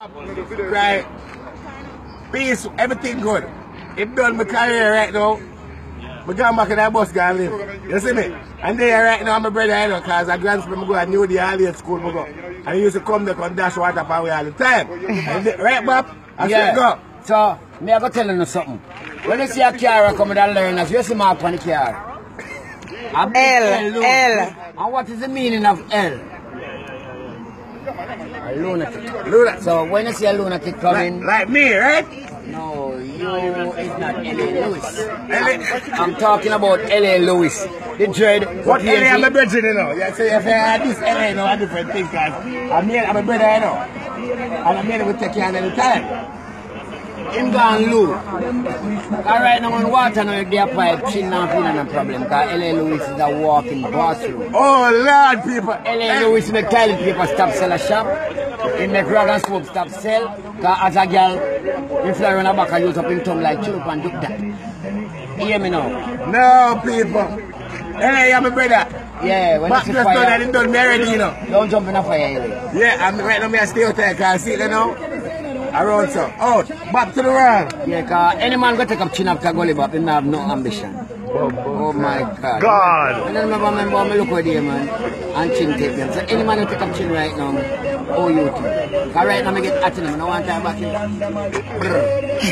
Right. Peace, everything good. If done my career right now, I'm going back in that bus guy live. You see me? And there right now, my brother, you know, because I grandson me go at New Orleans school, me go. And he used to come there and dash water for me all the time. And right, Bob? I said go. So, me I go tell you something. When you see a car come with a learners, you see mark on the car. L. And what is the meaning of L? A lunatic. Lunatic. So when you see a lunatic coming, like me, right? no, it's not L.A. Lewis. I'm talking about L.A. Lewis. The dread. What L.A. I'm a brother, you know? You say if I had this L.A. you know, a different thing, because I'm a brother, you know. And I'm here to take care of any time. Him gone Lou. Alright now on water now they pipe chin not in no problem because L.A. Lewis is a walking bathroom. Oh Lord people. L.A. Lewis make toilet paper stop sell a shop. He make rag and soap stop sell. Because as a girl, he fly around the back and use up his tongue like children and do that. You hear me now? No people. L.A. I'm a brother. Yeah, when but it's a fire. But done me already, you know. Don't jump in a fire anyway. Yeah, I'm right now I stay out there because I see it now. Around so. Out. Back to the world. Yeah, because any man go take up chin after Gully Bop, he may have no ambition. Oh my God. God. And I remember when I look at them man, and chin take them. So any man who take up chin right now, oh you too. Because right now I get at him, I don't want to back in.